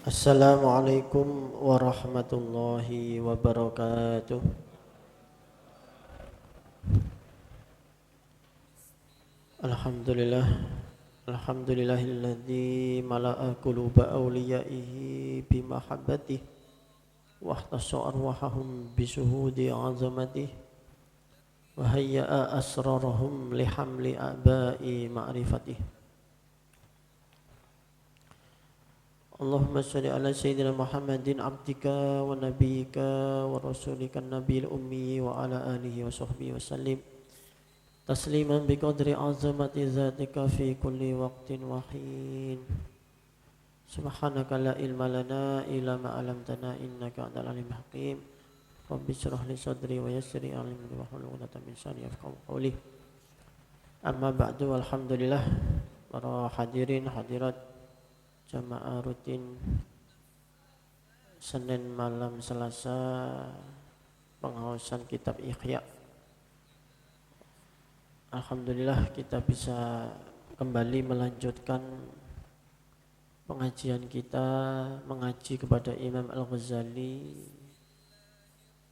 Assalamualaikum warahmatullahi wabarakatuh. Alhamdulillah, alhamdulillahilladzi mala'a quluba awliyaihi bimahabbatihi wa ihtassa arwahahum bisuhudi 'azamatihi wa hayya'a asrarahum lihamli aba'i ma'rifatihi. Allahumma shalli ala sayyidina Muhammadin abdika wa nabiyyika wa rasulika nabiyil ummi wa ala alihi wa sahbihi wa sallim tasliman biqadri azamati zatika fi kulli waqtin wa hin. Subhanaka la ilma lana illa ma 'allamtana innaka antal alimul hakim. Rabbi shrah li sadri wa yassir li amri wa hlul 'uqdatam min lisani yafqahu qawli. Amma ba'du, alhamdulillah para hadirin hadirat jamaah rutin Senin malam Selasa penghausan kitab Ihya. Alhamdulillah kita bisa kembali melanjutkan pengajian kita mengaji kepada Imam Al-Ghazali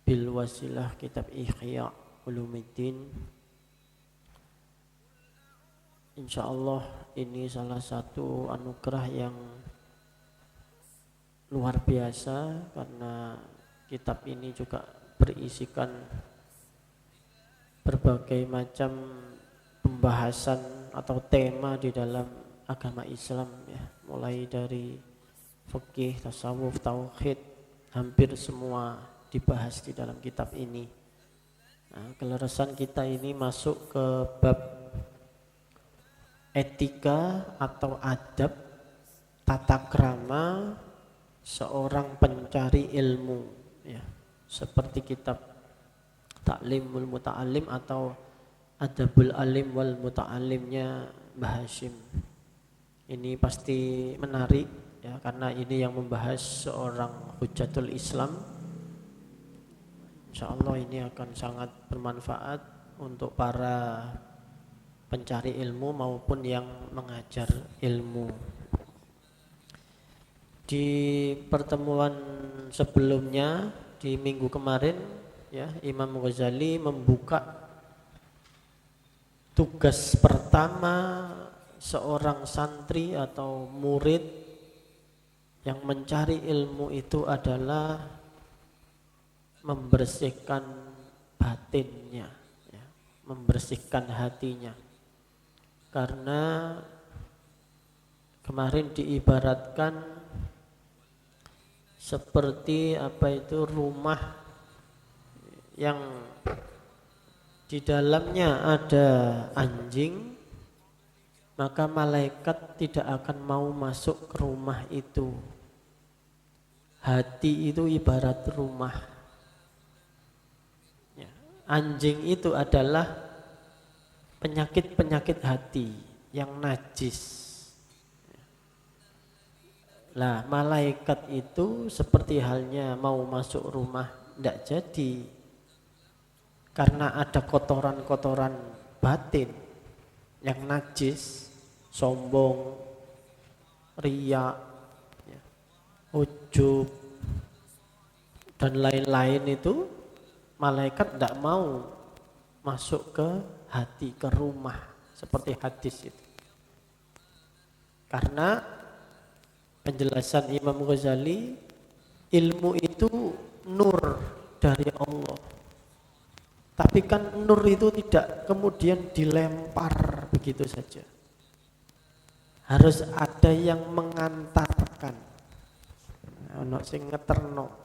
bil wasilah kitab Ihya Ulumuddin. Insyaallah ini salah satu anugerah yang luar biasa karena kitab ini juga berisikan berbagai macam pembahasan atau tema di dalam agama Islam ya, mulai dari fikih, tasawuf, tauhid, hampir semua dibahas di dalam kitab ini. Nah, keleresan kita ini masuk ke bab etika atau adab tata krama seorang pencari ilmu ya, seperti kitab Ta'limul Muta'allim atau Adabul Alim wal Muta'allimnya Mbah Hashim. Ini pasti menarik ya, karena ini yang membahas seorang Hujatul Islam. Insyaallah ini akan sangat bermanfaat untuk para pencari ilmu maupun yang mengajar ilmu. Di pertemuan sebelumnya di minggu kemarin ya, Imam Ghazali membuka tugas pertama seorang santri atau murid yang mencari ilmu itu adalah membersihkan batinnya ya, membersihkan hatinya. Karena kemarin diibaratkan seperti apa itu rumah yang di dalamnya ada anjing, maka malaikat tidak akan mau masuk ke rumah itu. Hati itu ibarat rumah ya. Anjing itu adalah penyakit-penyakit hati yang najis. Lah, malaikat itu seperti halnya mau masuk rumah tidak jadi karena ada kotoran-kotoran batin yang najis, sombong, riya, ya, ujub dan lain-lain itu. Malaikat tidak mau masuk ke hati, ke rumah, seperti hadis itu. Karena penjelasan Imam Ghazali, ilmu itu nur dari Allah. Tapi kan nur itu tidak kemudian dilempar begitu saja. Harus ada yang mengantarkan. Ono sing ngeterno.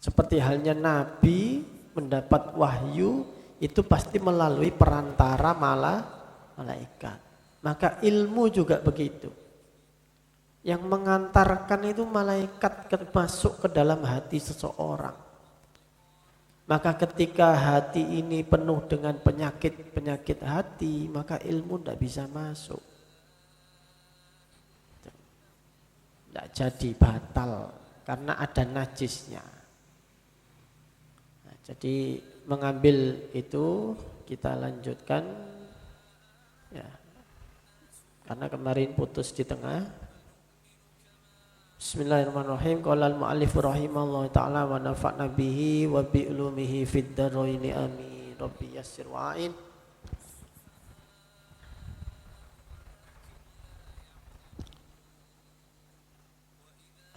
Seperti halnya Nabi mendapat wahyu itu pasti melalui perantara malaikat. Maka ilmu juga begitu. Yang mengantarkan itu malaikat masuk ke dalam hati seseorang. Maka ketika hati ini penuh dengan penyakit-penyakit hati, maka ilmu tidak bisa masuk. Tidak jadi, batal karena ada najisnya. Nah, jadi mengambil itu kita lanjutkan ya, karena kemarin putus di tengah. Bismillahirrahmanirrahim. Qala al-mu'allif rahimallahu ta'ala wa nafa'na bihi wa bi ulumihi fid dharaini amin. Rabbi yassir wa'in.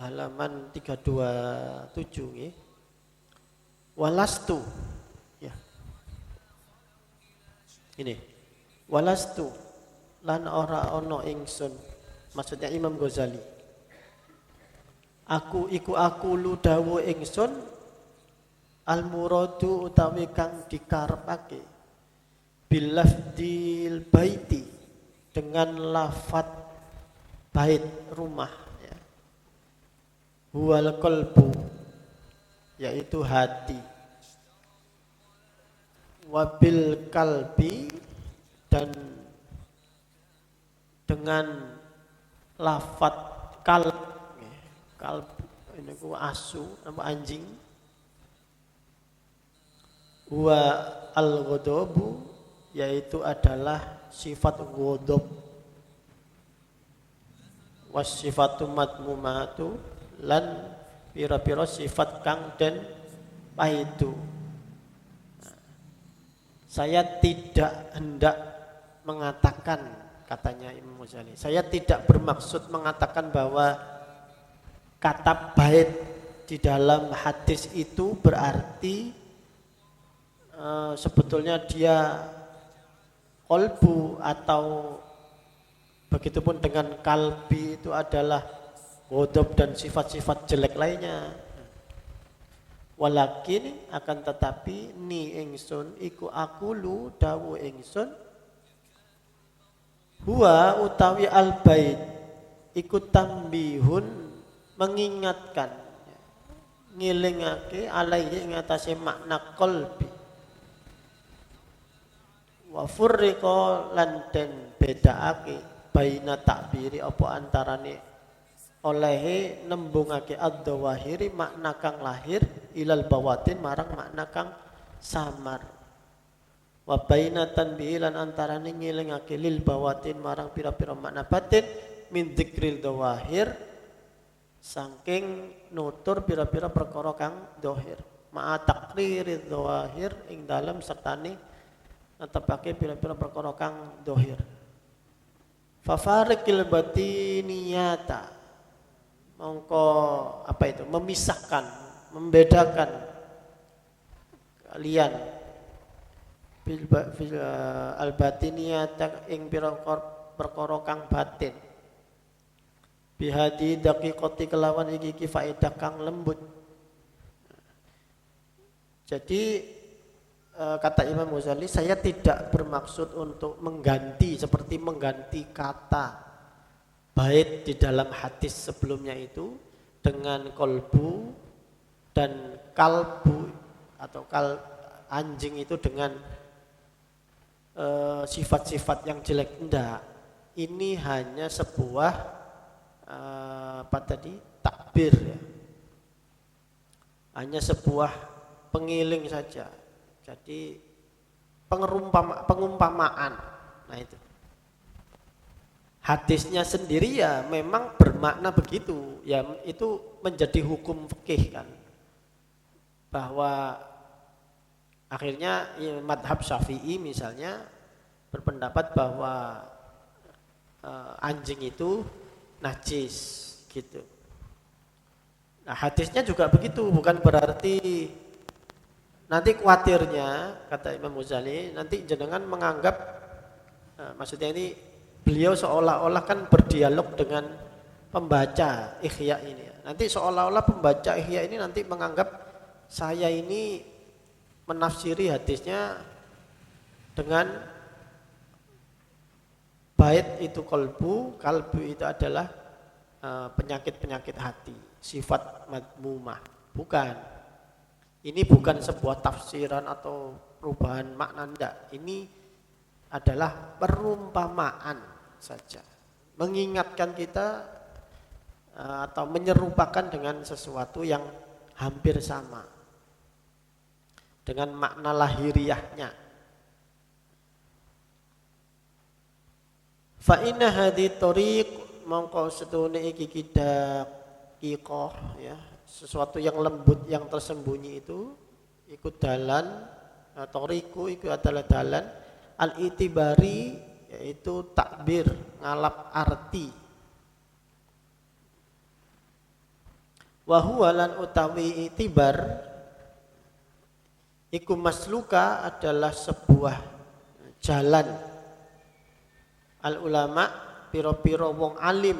Halaman 327 nggih. Walastu. Ya. Ini. Walastu lan ora ana ingsun. Maksudnya Imam Ghazali. Aku lu dawu ingsun al muradu utawi kang dikarepake bil lafdil baiti dengan lafat bait rumah ya. Huwal qalbu yaitu hati, wabil kalbi dan dengan lafat kalb ini ku asu apa anjing, wa al-ghadabu yaitu adalah sifat ghadab, was sifatu madmumatu lan pira-pira sifat kang den paidu. Saya tidak hendak mengatakan, katanya Imam Ghazali, saya tidak bermaksud mengatakan bahwa kata bait di dalam hadis itu berarti sebetulnya dia kolbu, atau begitupun dengan kalbi itu adalah ghadab dan sifat-sifat jelek lainnya. Walakin akan tetapi ni ingsun iku akulu dawu ingsun huwa utawi al bait iku tambihun mengingatkan, ngilingake alaihi ing atase makna qalbi, wa furriqa lan den bedaake baina takbiri apa antarane olehe nembungake ad-dhawahiri makna kang lahir ilal bawatin marang makna kang samar, wa baina tanbihi lan antarane ngilingake lil bawatin marang pira-pira makna batin min dzikril dhawahir saking nutur pira-pira perkara kang dohir, ma'a taqririd dhawahir ing dalem sertane netepake pira-pira perkara kang dohir. Fafariqil batiniyata mongko apa itu, memisahkan, membedakan kalian fil al batiniyata ing pira-pira perkara kang batin bihadi daqiqati kelawan iki faedah kang lembut. Jadi kata Imam Ghazali, saya tidak bermaksud untuk mengganti seperti mengganti kata bait di dalam hadis sebelumnya itu dengan kolbu dan kalbu atau anjing itu dengan sifat-sifat yang jelek. Enggak, ini hanya sebuah apa tadi, takbir ya, hanya sebuah pengiling saja. Jadi pengumpamaan. Nah itu hadisnya sendiri ya memang bermakna begitu ya, itu menjadi hukum fikih kan, bahwa akhirnya ya, madhab Syafi'i misalnya berpendapat bahwa anjing itu najis gitu. Nah hadisnya juga begitu, bukan berarti nanti khawatirnya kata Imam Ghazali nanti jenengan menganggap maksudnya ini beliau seolah-olah kan berdialog dengan pembaca Ihya ini. Nanti seolah-olah pembaca Ihya ini nanti menganggap saya ini menafsiri hadisnya dengan bait itu kalbu itu adalah penyakit-penyakit hati, sifat madmumah. Bukan. Ini bukan sebuah tafsiran atau perubahan makna, enggak. Ini adalah perumpamaan saja. Mengingatkan kita atau menyerupakan dengan sesuatu yang hampir sama dengan makna lahiriahnya. Fa inna hadhi tariq mongko setune iki raqiqah ya, sesuatu yang lembut yang tersembunyi itu ikut dalan atau riku itu adalah dalan. Al-itibari yaitu takbir ngalap arti. Wa huwa lan utawi itibar iku masluka adalah sebuah jalan. Al ulama piro-piro wong alim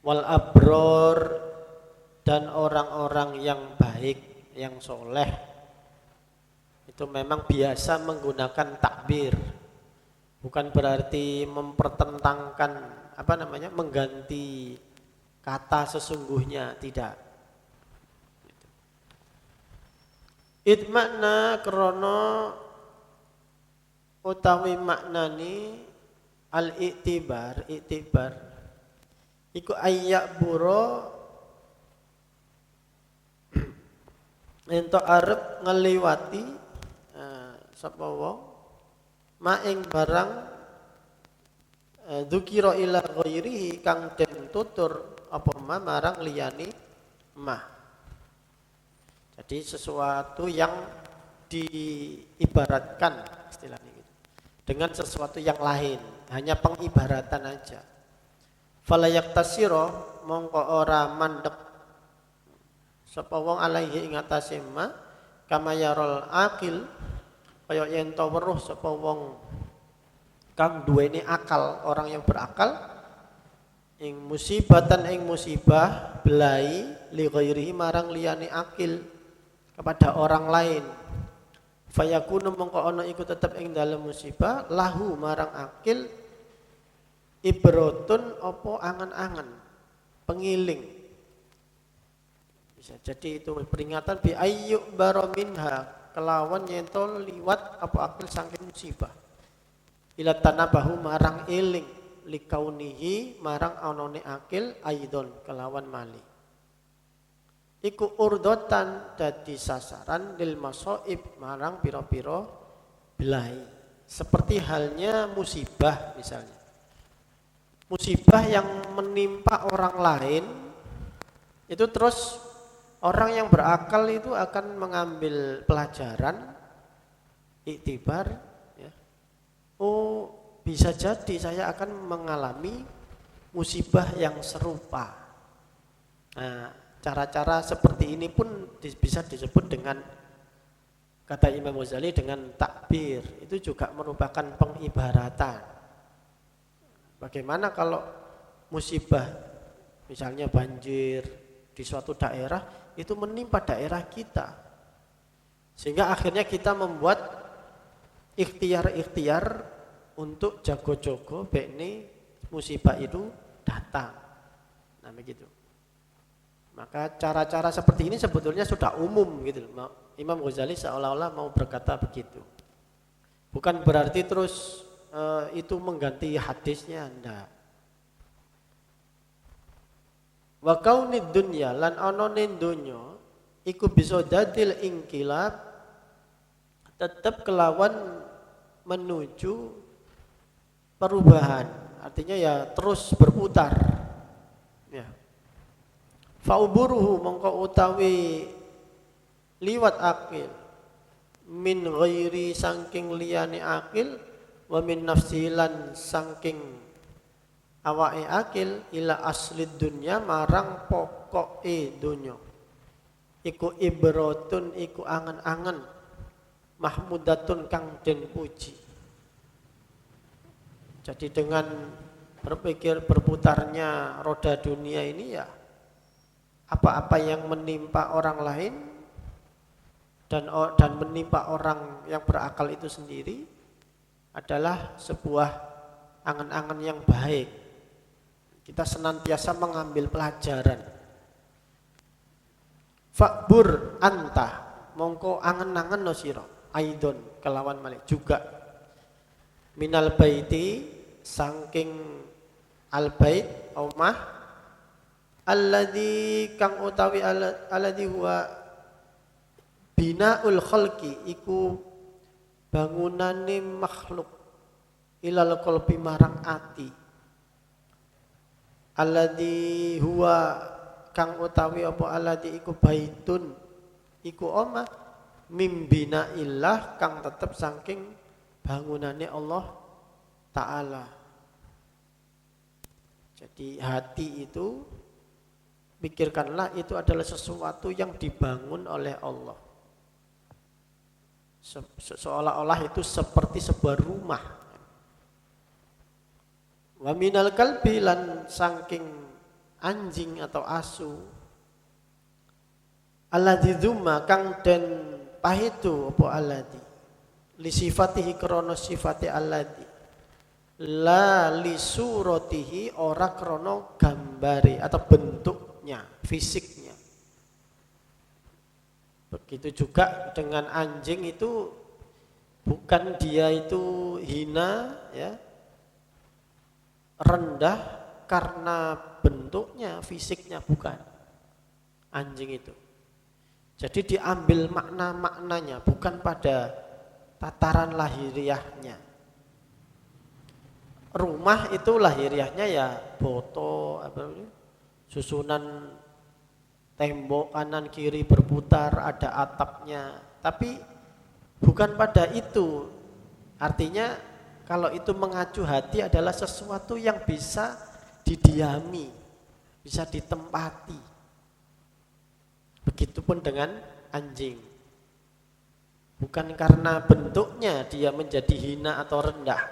wal abror dan orang-orang yang baik, yang soleh itu memang biasa menggunakan takbir. Bukan berarti mempertentangkan mengganti kata sesungguhnya, tidak. Id makna krono utawi maknani al-i'tibar iku ayyak buro ento arep ngeliwati sapa wong maing barang dzukira ila ghairihi kang den tutur apa marang liyane mah. Jadi sesuatu yang diibaratkan istilahnya gitu, dengan sesuatu yang lain, hanya pengibaratan aja. Fala yaktasiro mongko ora mandek sapa wong alaihi ing atase ma kama yarul aqil kaya yen to weruh sapa wong kang duweni akal, orang yang berakal ing musibatan ing musibah belai li ghairihi marang liyane akil kepada orang lain. Fayakunu mongko ana iku tetep ing dalem musibah lahu marang akil ibrotun opo angan-angan, pengiling. Bisa jadi itu peringatan bi ayyuk baro minha kelawan yento liwat apa akil saking musibah. Ila tanabahu marang eling likaunihi marang anone akil aidon kelawan mali. Iku urdotan dadi sasaran lil masoib marang piro-piro belai. Seperti halnya musibah misalnya. Musibah yang menimpa orang lain itu terus orang yang berakal itu akan mengambil pelajaran, iktibar ya. Oh, bisa jadi saya akan mengalami musibah yang serupa. Nah, cara-cara seperti ini pun bisa disebut dengan, kata Imam Ghazali, dengan takbir. Itu juga merupakan pengibaratan. Bagaimana kalau musibah, misalnya banjir di suatu daerah, itu menimpa daerah kita. Sehingga akhirnya kita membuat ikhtiar-ikhtiar untuk jago-jago bekne musibah itu datang. Nah begitu. Maka cara-cara seperti ini sebetulnya sudah umum gitu. Imam Ghazali seolah-olah mau berkata begitu. Bukan berarti terus itu mengganti hadisnya, enggak. Wa kaunid dunya lan anane donya iku bisa dadil ingkilab tetap kelawan menuju perubahan, artinya ya terus berputar ya. Fauburuhu mongko utawi liwat akil min ghairi saking liyane akil wa min nafsilan saking awake akil ila asli dunya marang pokoke dunya iku ibratun iku angen-angen mahmudatun kang den puji. Jadi dengan berpikir berputarnya roda dunia ini ya apa-apa yang menimpa orang lain dan menimpa orang yang berakal itu sendiri adalah sebuah angan-angan yang baik. Kita senantiasa mengambil pelajaran. Fakbur anta mongko angen-angen no sira aidon kelawan malik juga minal baiti saking al bait omah alladzi kang utawi alladzi huwa binaul khalqi iku bangunane makhluk ilal qalbi marang ati alladzi huwa kang utawi apa alladzi iku baitun iku omah mimbina illah kang tetep saking bangunane Allah Ta'ala. Jadi hati itu, pikirkanlah itu adalah sesuatu yang dibangun oleh Allah. Seolah-olah itu seperti sebuah rumah. Wa minal kalbi lan saking anjing atau asu alladzi dzumma kang den pahitu apa alladzi li sifatihi krana sifate alladzi la li suratihi ora krana gambare atau bentuknya fisiknya. Begitu juga dengan anjing itu bukan dia itu hina ya rendah karena bentuknya fisiknya, bukan anjing itu. Jadi diambil makna-maknanya, bukan pada tataran lahiriahnya. Rumah itu lahiriahnya ya boto, susunan tembok kanan kiri berputar, ada atapnya. Tapi bukan pada itu. Artinya kalau itu mengacu hati adalah sesuatu yang bisa didiami, bisa ditempati. Begitupun dengan anjing. Bukan karena bentuknya dia menjadi hina atau rendah.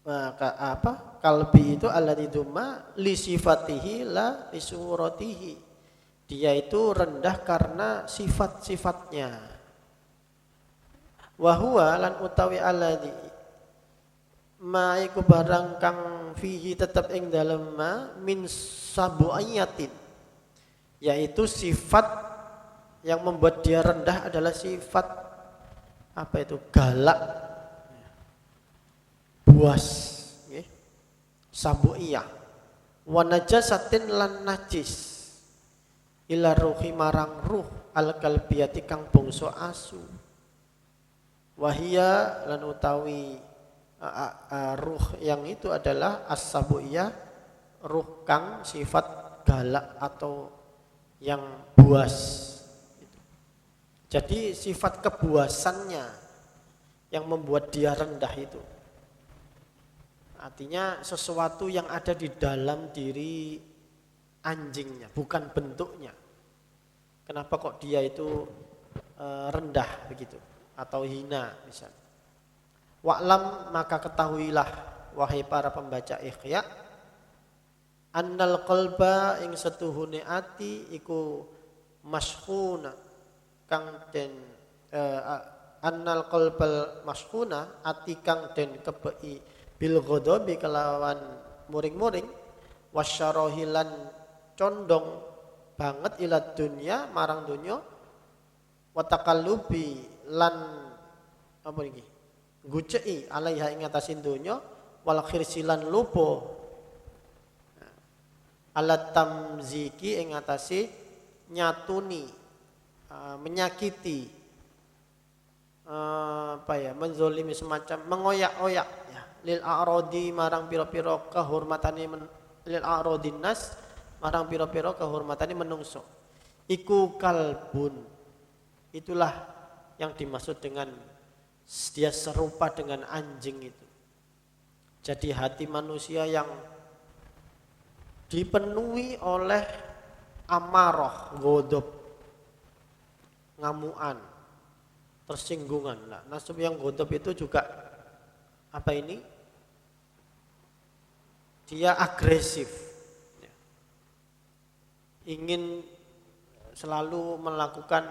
Maka apa? Kalbi itu alladzi dzumma li sifatihi la li suratihi. Dia itu rendah karena sifat-sifatnya. Wa huwa lan utawi alladzi ma iku barang kang fihi tetep ing dalem ma min sabuayatin, yaitu sifat yang membuat dia rendah adalah sifat apa itu? Galak, buas, nggih. Sabuiyah. Wa najasatin lan najis. Ila ruhi marang ruh al-kalbiyati kang bangsa asu. Wahia lan utawi ruh yang itu adalah as-sabuiyah, ruh kang sifat galak atau yang buas. Jadi sifat kebuasannya yang membuat dia rendah itu. Artinya sesuatu yang ada di dalam diri anjingnya, bukan bentuknya. Kenapa kok dia itu rendah begitu atau hina misalnya. Wa'lam maka ketahuilah wahai para pembaca Ikhya, annal qalba ing setuhune ati iku maskhuna kang den annal qalbal maskhuna ati kang den kebeki bil ghadabi kelawan muring-muring wasyarahilan condong banget ila dunya marang dunya wa taqallubi lan apa iki gucei alaiha ing atasin dunya wal khirsilan lupo alat tamziki ing atasi nyatuni menyakiti menzolimi semacam mengoyak-oyak ya lil a'radi marang pira-pira kehormatane lil a'radin nas marang pira-pira kehormatane menungso iku kalbun, itulah yang dimaksud dengan dia serupa dengan anjing itu. Jadi hati manusia yang dipenuhi oleh amarah, ghadab, ngamuan, tersinggungan. Nah, nasab yang ghadab itu juga apa ini? Dia agresif. Ingin selalu melakukan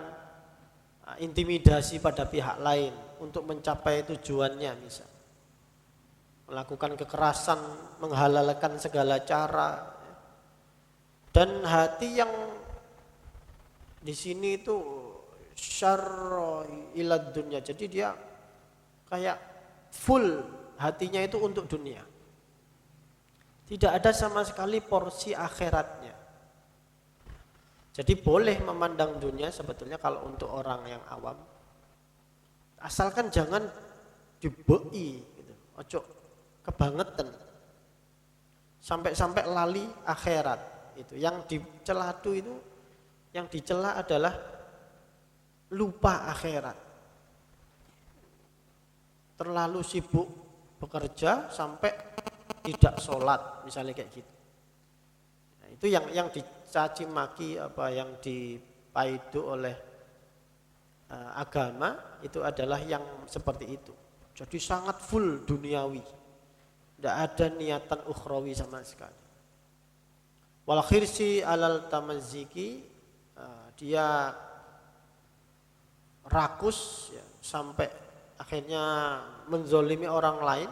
intimidasi pada pihak lain untuk mencapai tujuannya, misal melakukan kekerasan, menghalalkan segala cara. Dan hati yang di sini itu syarra ilad dunya, jadi dia kayak full hatinya itu untuk dunia, tidak ada sama sekali porsi akhiratnya. Jadi boleh memandang dunia sebetulnya kalau untuk orang yang awam, Asalkan jangan diboi gitu. Ojo kebangetan. Sampai-sampai lali akhirat. Itu yang dicela itu yang dicela adalah lupa akhirat. Terlalu sibuk bekerja sampai tidak sholat, misalnya kayak gitu. Nah, itu yang dicaci maki apa yang dipaidu oleh agama itu adalah yang seperti itu. Jadi sangat full duniawi, tidak ada niatan ukhrawi sama sekali. Wal khirsi alal tamazziki, dia rakus ya, sampai akhirnya menzolimi orang lain,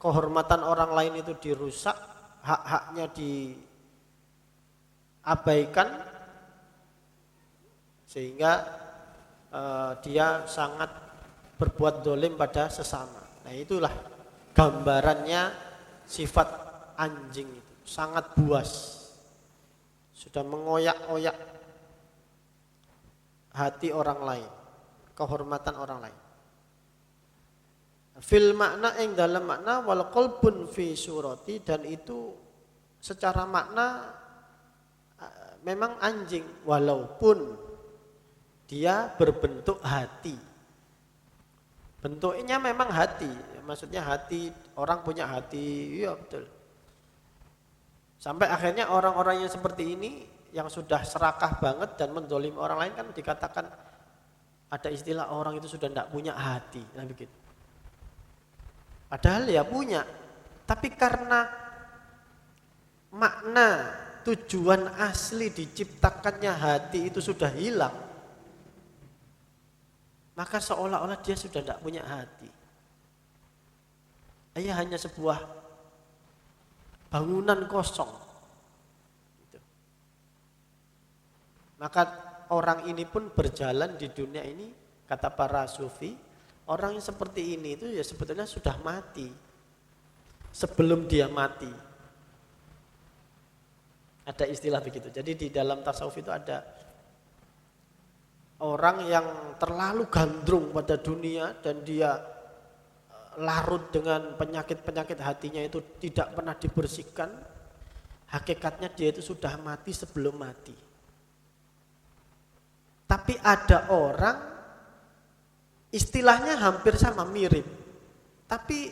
kehormatan orang lain itu dirusak, hak-haknya diabaikan, sehingga dia sangat berbuat dolim pada sesama. Nah itulah gambarannya sifat anjing itu, sangat buas, sudah mengoyak-oyak hati orang lain, kehormatan orang lain. Fil makna yang dalam makna wal qalbun fi surati, dan itu secara makna memang anjing walaupun dia berbentuk hati. Bentuknya memang hati, maksudnya hati, orang punya hati, iya betul. Sampai akhirnya orang-orang yang seperti ini yang sudah serakah banget dan mendolimi orang lain kan dikatakan ada istilah orang itu sudah tidak punya hati, nah begitu. Padahal ya punya, tapi karena makna tujuan asli diciptakannya hati itu sudah hilang, maka seolah-olah dia sudah tidak punya hati. Ia hanya sebuah bangunan kosong. Maka orang ini pun berjalan di dunia ini, kata para sufi, orang yang seperti ini itu ya sebetulnya sudah mati sebelum dia mati. Ada istilah begitu. Jadi di dalam tasawuf itu ada orang yang terlalu gandrung pada dunia dan dia larut dengan penyakit-penyakit hatinya itu tidak pernah dibersihkan. Hakikatnya dia itu sudah mati sebelum mati. Tapi ada orang istilahnya hampir sama, mirip. Tapi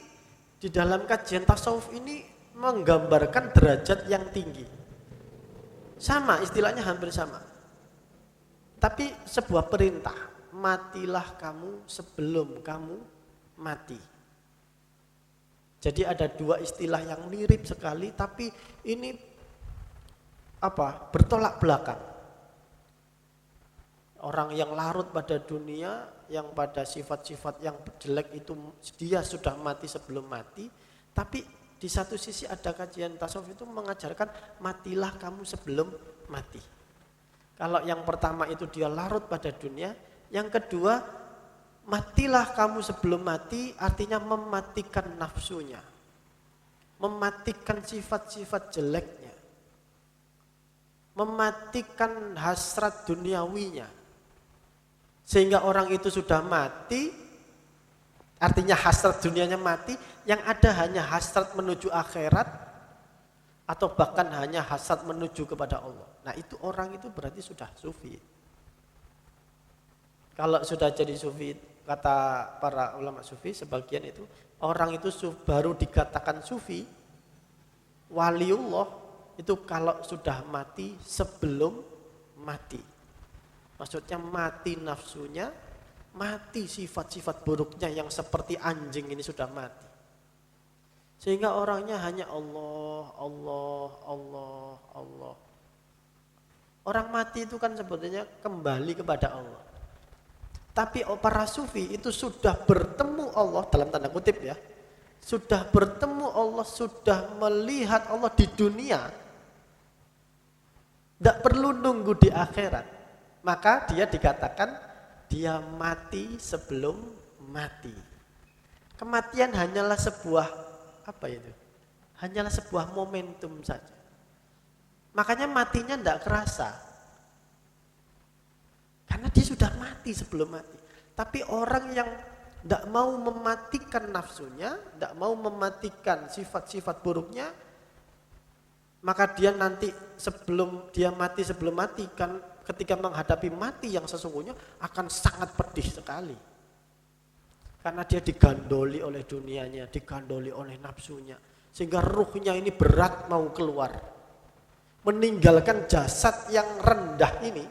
di dalam kajian tasawuf ini menggambarkan derajat yang tinggi. Sama, istilahnya hampir sama. Tapi sebuah perintah, matilah kamu sebelum kamu mati. Jadi ada dua istilah yang mirip sekali, tapi ini bertolak belakang. Orang yang larut pada dunia, yang pada sifat-sifat yang jelek itu dia sudah mati sebelum mati, tapi di satu sisi ada kajian tasawuf itu mengajarkan matilah kamu sebelum mati. Kalau yang pertama itu dia larut pada dunia, yang kedua matilah kamu sebelum mati artinya mematikan nafsunya, mematikan sifat-sifat jeleknya, mematikan hasrat duniawinya. Sehingga orang itu sudah mati, artinya hasrat dunianya mati, yang ada hanya hasrat menuju akhirat atau bahkan hanya hasrat menuju kepada Allah. Nah itu orang itu berarti sudah sufi. Kalau sudah jadi sufi, kata para ulama sufi sebagian itu, orang itu baru dikatakan sufi, waliullah itu kalau sudah mati sebelum mati. Maksudnya mati nafsunya, mati sifat-sifat buruknya yang seperti anjing ini sudah mati. Sehingga orangnya hanya Allah, Allah, Allah, Allah. Orang mati itu kan sebetulnya kembali kepada Allah. Tapi para sufi itu sudah bertemu Allah, dalam tanda kutip ya, sudah bertemu Allah, sudah melihat Allah di dunia. Tidak perlu nunggu di akhirat. Maka dia dikatakan dia mati sebelum mati. Kematian hanyalah sebuah hanyalah sebuah momentum saja. Makanya matinya tidak kerasa. Karena dia sudah mati sebelum mati. Tapi orang yang tidak mau mematikan nafsunya, tidak mau mematikan sifat-sifat buruknya, maka dia nanti sebelum mati kan ketika menghadapi mati yang sesungguhnya akan sangat pedih sekali. Karena dia digandoli oleh dunianya, digandoli oleh nafsunya. Sehingga ruhnya ini berat mau keluar. Meninggalkan jasad yang rendah ini,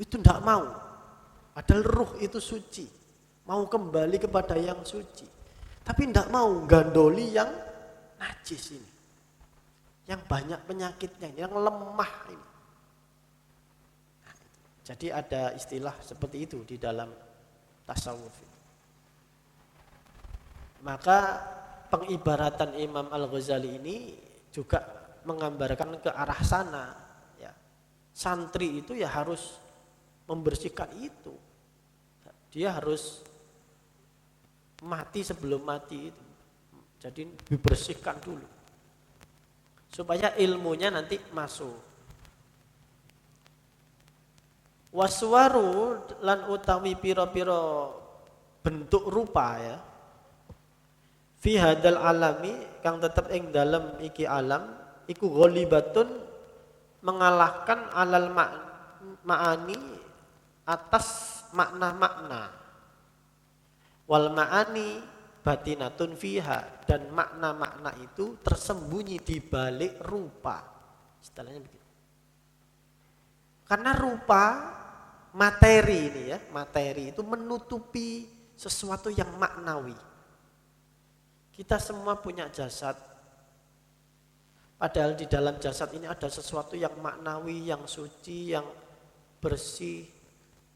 itu tidak mau. Padahal ruh itu suci. Mau kembali kepada yang suci. Tapi tidak mau gandoli yang najis ini. Yang banyak penyakitnya, yang lemah ini. Nah, jadi ada istilah seperti itu di dalam tasawuf. Maka pengibaratan Imam Al-Ghazali ini juga menggambarkan ke arah sana. Ya. Santri itu ya harus membersihkan itu. Dia harus mati sebelum mati itu. Jadi dibersihkan dulu. Supaya ilmunya nanti masuk. Waswaru lan utawi piro-piro bentuk rupa ya. Fi hadal alami kang tetep ing dalem iki alam iku ghalibatun mengalahkan alal ma'ani atas makna-makna. Wal ma'ani batinatun fiha, dan makna-makna itu tersembunyi di balik rupa. Istilahnya begitu. Karena rupa materi ini ya, materi itu menutupi sesuatu yang maknawi. Kita semua punya jasad. Padahal di dalam jasad ini ada sesuatu yang maknawi, yang suci, yang bersih.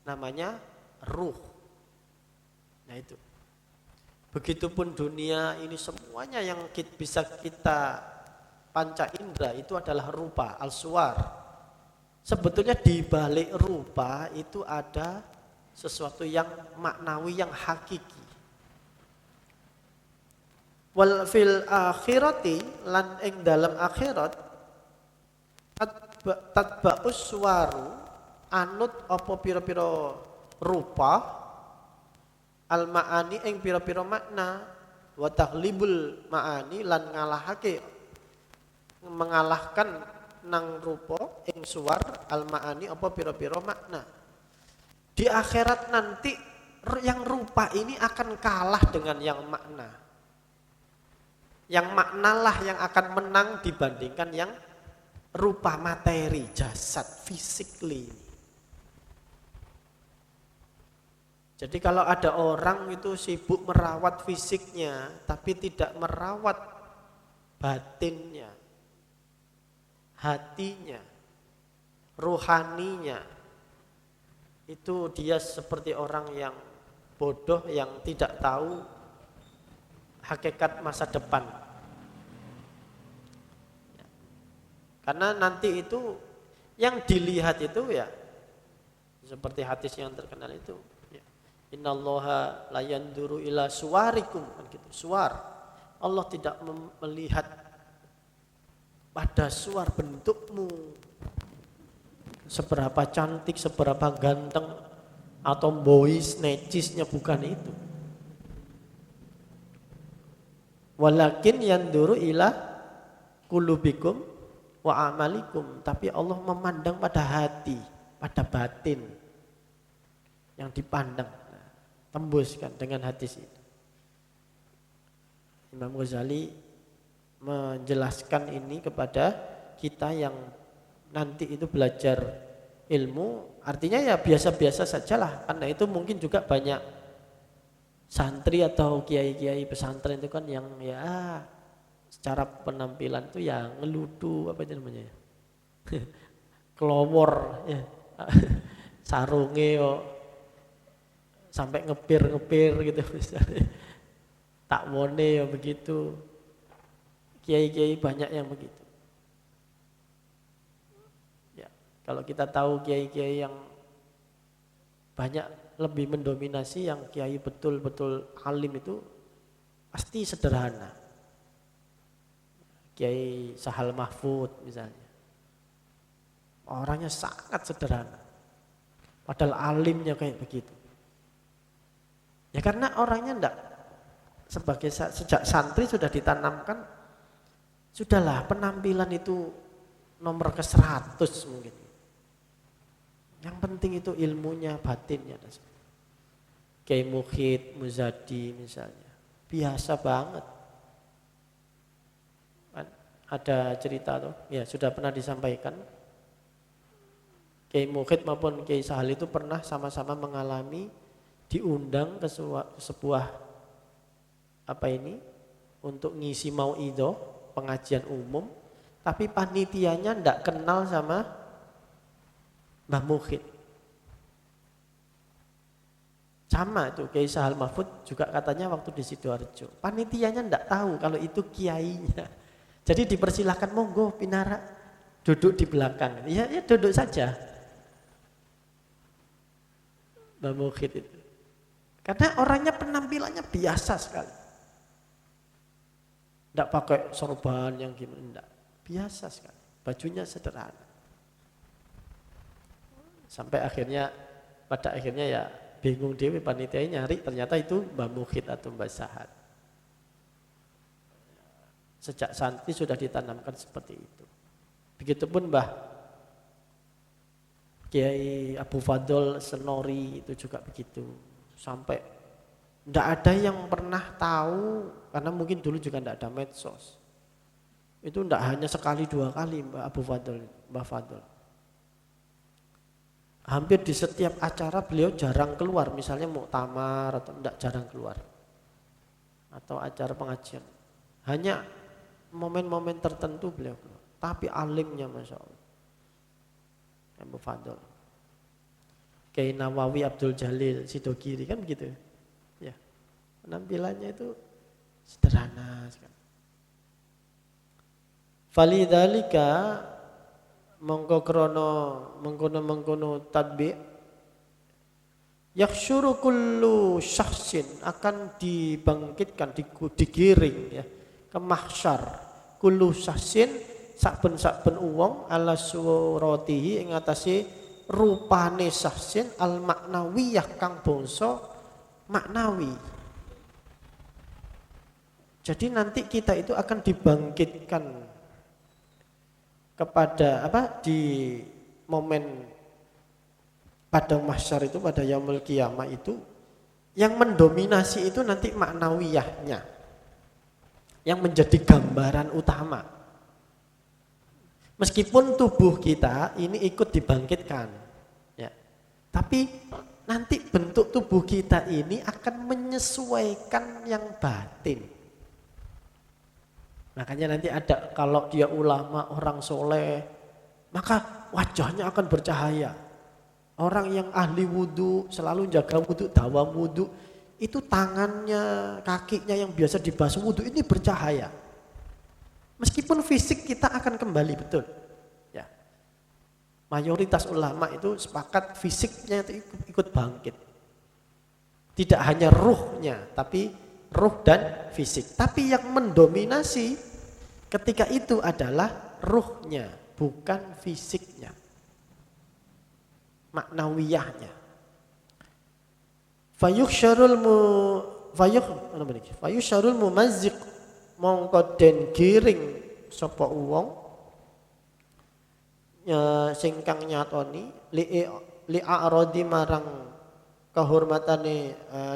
Namanya ruh. Nah itu. Begitupun dunia ini semuanya yang bisa kita panca indera itu adalah rupa, al-suwar. Sebetulnya di balik rupa itu ada sesuatu yang maknawi, yang hakiki. Wal fil akhirati lan ing dalam akhirat tatba'us suwaru anut apa pira-pira rupa al ma'ani ing pira-pira makna wa taghlibul ma'ani lan mengalahkan nang rupa ing suwar al ma'ani apa pira-pira makna. Di akhirat nanti yang rupa ini akan kalah dengan yang makna. Yang maknalah yang akan menang dibandingkan yang rupa materi, jasad, physically. Jadi kalau ada orang itu sibuk merawat fisiknya, tapi tidak merawat batinnya, hatinya, rohaninya, itu dia seperti orang yang bodoh, yang tidak tahu hakikat masa depan. Karena nanti itu yang dilihat itu ya seperti hadis yang terkenal itu ya. Innallaha la yanduru ila suwarikum kan gitu. Suwar. Allah tidak melihat pada suwar bentukmu. Seberapa cantik, seberapa ganteng atau bois necisnya, bukan itu. Walakin yanduru ila qulubikum wa amalikum, tapi Allah memandang pada hati, pada batin yang dipandang. Tembuskan dengan hadis itu. Imam Ghazali menjelaskan ini kepada kita yang nanti itu belajar ilmu, artinya ya biasa-biasa sajalah, karena itu mungkin juga banyak santri atau kiai-kiai pesantren itu kan yang ya secara penampilan itu ya ngeludu apa itu namanya kelowor ya sarunge yo sampai ngepir gitu misalnya, takwone ya begitu, kiai-kiai banyak yang begitu ya. Kalau kita tahu kiai-kiai yang banyak lebih mendominasi, yang kiai betul-betul alim itu pasti sederhana. Kiai Sahal Mahfud misalnya, orangnya sangat sederhana, Padahal alimnya kayak begitu. Ya karena orangnya enggak sejak santri sudah ditanamkan, sudahlah penampilan itu nomor ke 100 mungkin. Yang penting itu ilmunya, batinnya. Kayak Mukhid, Muzadi misalnya. Biasa banget. Ada cerita tuh, ya sudah pernah disampaikan. Kiai Mukhid maupun Kiai Sahal itu pernah sama-sama mengalami diundang ke sebuah untuk ngisi mauidhah, pengajian umum, tapi panitianya ndak kenal sama Mbah Mukhid. Sama itu Kiai Sahal Mahfud juga katanya waktu di Sidoarjo, panitianya ndak tahu kalau itu kiainya. Jadi dipersilahkan monggo pinara duduk di belakang. Ya duduk saja. Mbah Mukhid itu. Karena orangnya penampilannya biasa sekali. Tidak pakai sorban yang gimana, enggak. Biasa sekali. Bajunya sederhana. Sampai pada akhirnya ya bingung dewi panitia nyari, ternyata itu Mbah Mukhid atau Mbah Sahad. Sejak santri sudah ditanamkan seperti itu. Begitupun Mbah Kiai Abu Fadl Senori itu juga begitu. Sampai tidak ada yang pernah tahu, karena mungkin dulu juga tidak ada medsos. Itu tidak hanya sekali 2 kali Mbah Fadl. Hampir di setiap acara beliau jarang keluar, misalnya muktamar atau tidak jarang keluar. Atau acara pengajian. Hanya momen-momen tertentu beliau keluar. Tapi alimnya Masya Allah. Abu Fadl. Kiai Nawawi Abdul Jalil Sidogiri kan begitu. Ya. Penampilannya itu sederhana sekali. Falidzalika mongko krana mengkono tadbi' yakhsyuru kullu syakhsin, akan dibangkitkan, digiring ya ke mahsyar kullu syakhsin, saben-saben wong ala suratihi ing atase rupane syakhsin al maknawiyah kang bangsa maknawi. Jadi nanti kita itu akan dibangkitkan kepada di momen pada mahsyar itu, pada yaumul qiyamah itu yang mendominasi itu nanti maknawiyahnya, yang menjadi gambaran utama. Meskipun tubuh kita ini ikut dibangkitkan, ya, tapi nanti bentuk tubuh kita ini akan menyesuaikan yang batin. Makanya nanti ada, kalau dia ulama, orang soleh, maka wajahnya akan bercahaya. Orang yang ahli wudhu, selalu jaga wudhu, dawam wudhu, itu tangannya, kakinya yang biasa dibasuh wudhu ini bercahaya. Meskipun fisik kita akan kembali, betul. Ya. Mayoritas ulama itu sepakat fisiknya itu ikut bangkit. Tidak hanya ruhnya, tapi ruh dan fisik. Tapi yang mendominasi ketika itu adalah ruhnya, bukan fisiknya. Maknawiyahnya. Fayusyarul mumazziq mongko den giring sapa wong sing kang nyatoni li a'radi marang kehormatane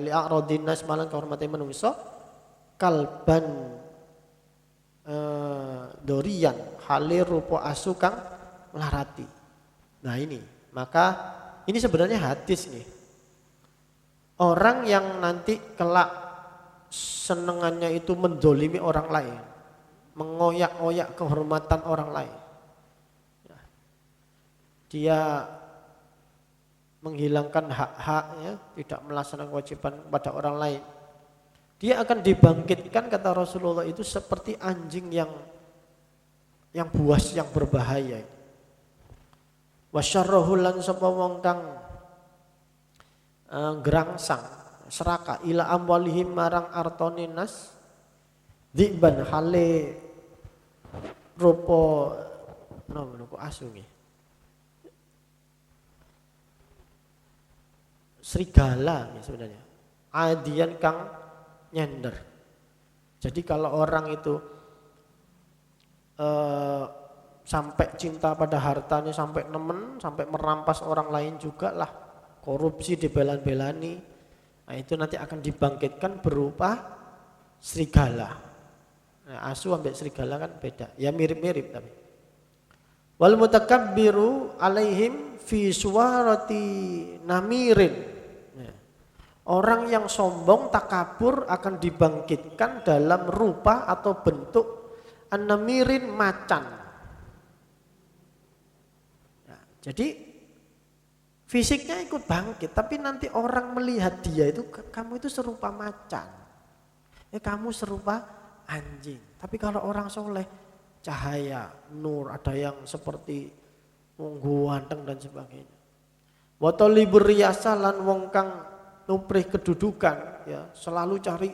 li a'radin nas marang kehormatane manungsa kalban dorian halir rupa asu kang melarati. Nah ini, maka ini sebenarnya hadis nih. Orang yang nanti kelak senengannya itu mendolimi orang lain, mengoyak-oyak kehormatan orang lain, dia menghilangkan hak-haknya, tidak melaksanakan kewajiban pada orang lain, dia akan dibangkitkan, kata Rasulullah, itu seperti anjing yang buas, yang berbahaya. Wasyarrahul lan sapa wong kang gerangsang seraka ila amwalihim marang artone nas diban hale rupa asu nggih. serigala ya sebenarnya. Adian kang nyender. Jadi kalau orang itu sampai cinta pada hartanya, sampai nemen, sampai merampas orang lain juga lah, korupsi dibelan-belani, nah itu nanti akan dibangkitkan berupa serigala. Nah, asu ambek serigala kan beda, ya mirip-mirip tapi. Wal mutakabbiru alaihim fi suwarati namirin. Nah, orang yang sombong takabur akan dibangkitkan dalam rupa atau bentuk an-namirin, macan. Nah, jadi fisiknya ikut bangkit, tapi nanti orang melihat dia itu, kamu itu serupa macan, kamu serupa anjing. Tapi kalau orang soleh, cahaya, nur, ada yang seperti ganteng dan sebagainya. Wa talibur riyasa lan wong kang nuprih kedudukan, ya, selalu cari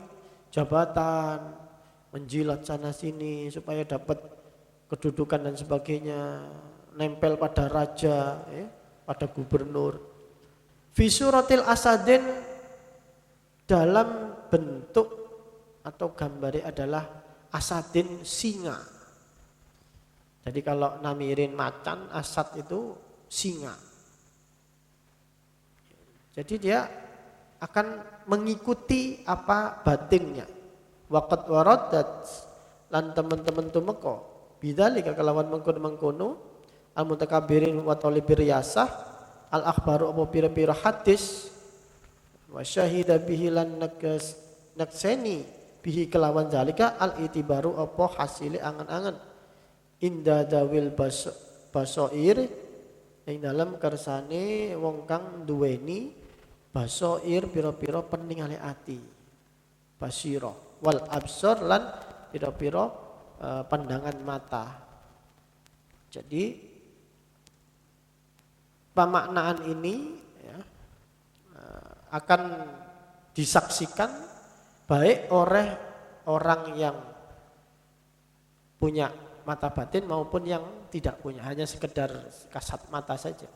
jabatan, menjilat sana sini supaya dapat kedudukan dan sebagainya, nempel pada raja, ya, pada gubernur. Fi suratil asadin, dalam bentuk atau gambarnya adalah asadin, singa. Jadi kalau namirin macan, asad itu singa. Jadi dia akan mengikuti apa batinnya. Waqat waradat lan teman-teman tumeka bidzalika kelawan mengkono al mutakabbirin wa talibir riyasah al akhbaru apa pira-pira hadis wa syahida bihi lan nakseni bihi kelawan zalika al itibaru apa hasile angen-angen inda dawil basoir ing dalam kersane wong kang duweni basoir pira-pira peningale ati, basira wal absor lan pira-pira pandangan mata. Jadi pemaknaan ini, ya, akan disaksikan baik oleh orang yang punya mata batin maupun yang tidak punya, hanya sekedar kasat mata saja.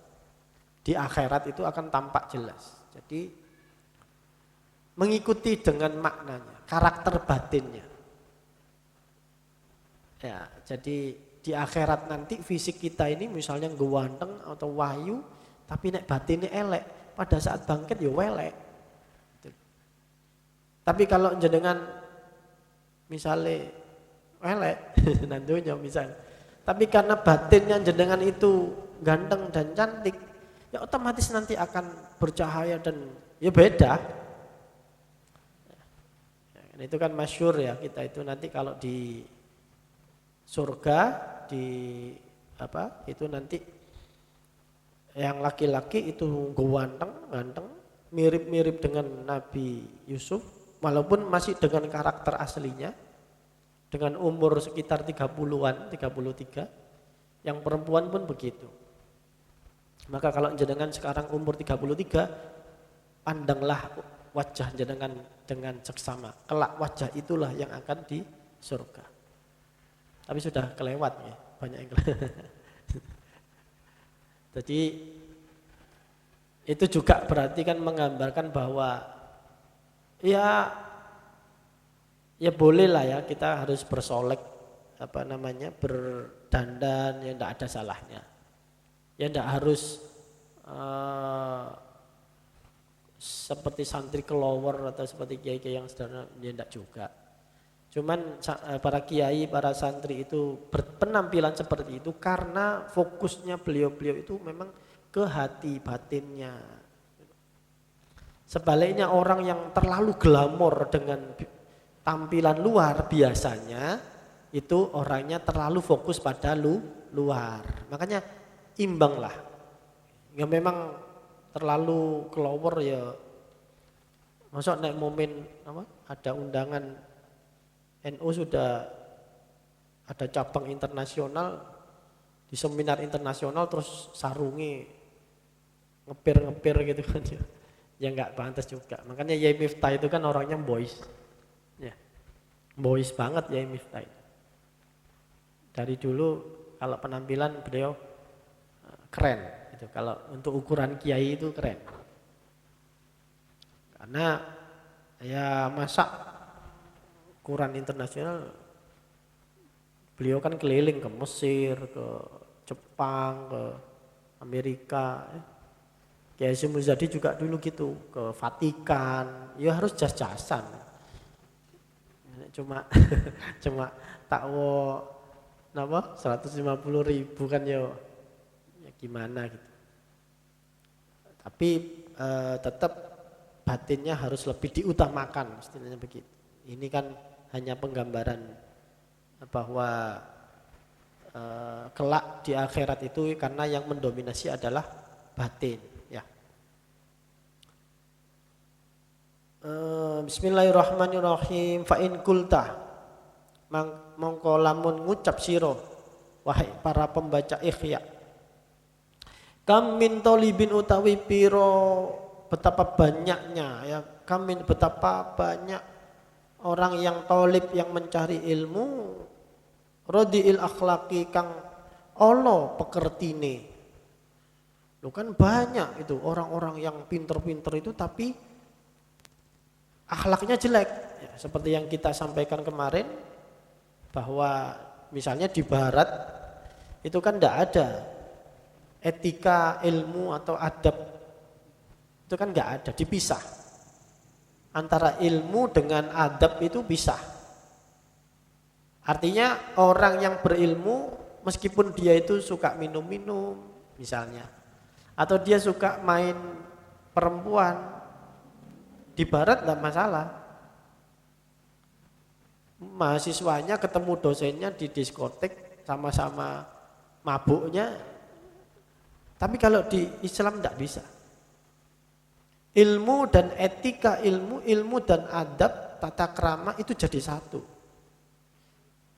Di akhirat itu akan tampak jelas. Jadi mengikuti dengan maknanya, karakter batinnya. Ya, jadi di akhirat nanti fisik kita ini misalnya ganteng atau wahyu, tapi nek batinnya elek, pada saat bangkit ya welek. Tapi kalau jenengan misalnya elek nantinya misalnya, tapi karena batinnya jenengan itu ganteng dan cantik, ya otomatis nanti akan bercahaya dan ya beda. Ya, itu kan masyhur ya, kita itu nanti kalau di surga di apa itu nanti yang laki-laki itu ganteng mirip-mirip dengan Nabi Yusuf, walaupun masih dengan karakter aslinya, dengan umur sekitar 30-an, 33. Yang perempuan pun begitu. Maka kalau jenengan sekarang umur 33, pandanglah wajah jenengan dengan seksama. Kelak wajah itulah yang akan di surga. Tapi sudah kelewat ya, banyak yang kelewat. Jadi itu juga berarti kan menggambarkan bahwa ya boleh lah ya, kita harus bersolek, berdandan, ya tidak ada salahnya. Ya tidak harus seperti santri kelower atau seperti kiai-kiai yang sederhana, ya tidak juga. Cuman para kiai, para santri itu berpenampilan seperti itu karena fokusnya beliau-beliau itu memang ke hati batinnya. Sebaliknya orang yang terlalu glamor dengan tampilan luar biasanya itu orangnya terlalu fokus pada luar. Makanya imbanglah. Ya memang terlalu kelower ya. Masuk naik momen ada undangan NU sudah ada cabang internasional, di seminar internasional terus sarungi ngepir gitu kan ya. Ya enggak pantas juga. Makanya Yai Miftah itu kan orangnya boys. Ya. Boys banget Yai Miftah itu. Dari dulu kalau penampilan beliau keren gitu. Kalau untuk ukuran kiai itu keren. Karena ya masa Quran internasional, beliau kan keliling ke Mesir, ke Jepang, ke Amerika. Kiai Hasyim Muzadi juga dulu gitu, ke Vatikan. Ya harus jas-jasan. Cuma cuma takwo napa 150.000 kan ya gimana gitu. Tapi tetap batinnya harus lebih diutamakan, istilahnya begitu. Ini kan hanya penggambaran bahwa kelak di akhirat itu karena yang mendominasi adalah batin, ya. Bismillahirrahmanirrahim. Fa in kulta mongko lamun ngucap sira wahai para pembaca Ikhya, kam min talibin utawi piro, betapa banyaknya ya, kam min betapa banyak orang yang talib yang mencari ilmu, radiil akhlaqi kang ono pekertine. Lu kan banyak itu orang-orang yang pinter-pinter itu tapi akhlaknya jelek ya, seperti yang kita sampaikan kemarin bahwa misalnya di barat itu kan tidak ada etika ilmu atau adab, itu kan nggak ada, dipisah antara ilmu dengan adab, itu pisah. Artinya orang yang berilmu meskipun dia itu suka minum-minum misalnya, atau dia suka main perempuan, di barat enggak masalah. Mahasiswanya ketemu dosennya di diskotek sama-sama mabuknya. Tapi kalau di Islam enggak bisa. Ilmu dan etika ilmu dan adab, tata krama itu jadi satu.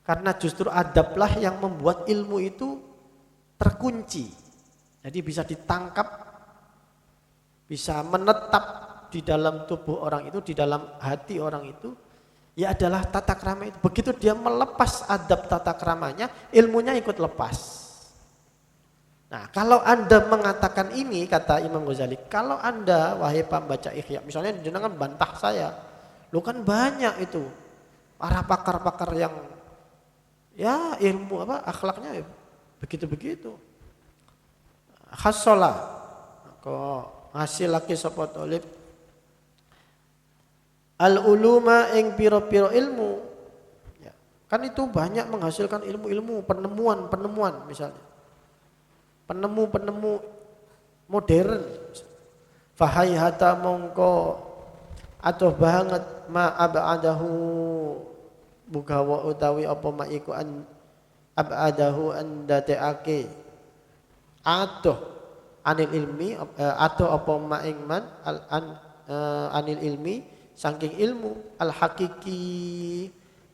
Karena justru adablah yang membuat ilmu itu terkunci. Jadi bisa ditangkap, bisa menetap di dalam tubuh orang itu, di dalam hati orang itu, ya adalah tata krama itu. Begitu dia melepas adab tata kramanya, ilmunya ikut lepas. Nah, kalau Anda mengatakan ini, kata Imam Ghazali, kalau Anda wahai pembaca Ikhya, misalnya jenengan bantah saya, lu kan banyak itu para pakar-pakar yang ya ilmu akhlaknya begitu-begitu. Khassalah kok hasil laki sapa talib al-uluma ing piro-piro ilmu ya, kan itu banyak menghasilkan ilmu-ilmu, penemuan misalnya, penemu modern. Fahayhata mongko atuh banget ma abadahu bugawa utawi apa ma iku an abadahu andateake atuh anil ilmi atau apa ma ing man anil ilmi saking ilmu al-hakiki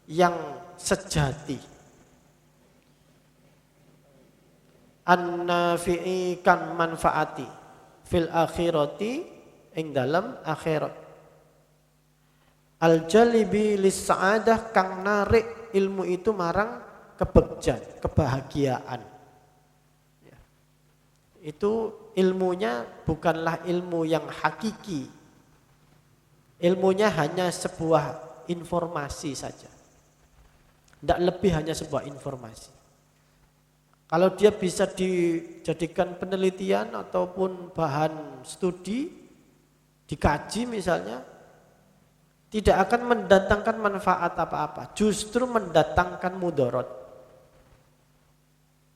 yang sejati, an-nafi'i kan manfaati fil akhirati ing dalam akhirat, al-jalibi lis-sa'adah kang narik ilmu itu marang kebegjan, kebahagiaan. Ya. Itu ilmunya bukanlah ilmu yang hakiki. Ilmunya hanya sebuah informasi saja. Tidak lebih, hanya sebuah informasi. Kalau dia bisa dijadikan penelitian ataupun bahan studi, dikaji misalnya, tidak akan mendatangkan manfaat apa-apa, justru mendatangkan mudarat.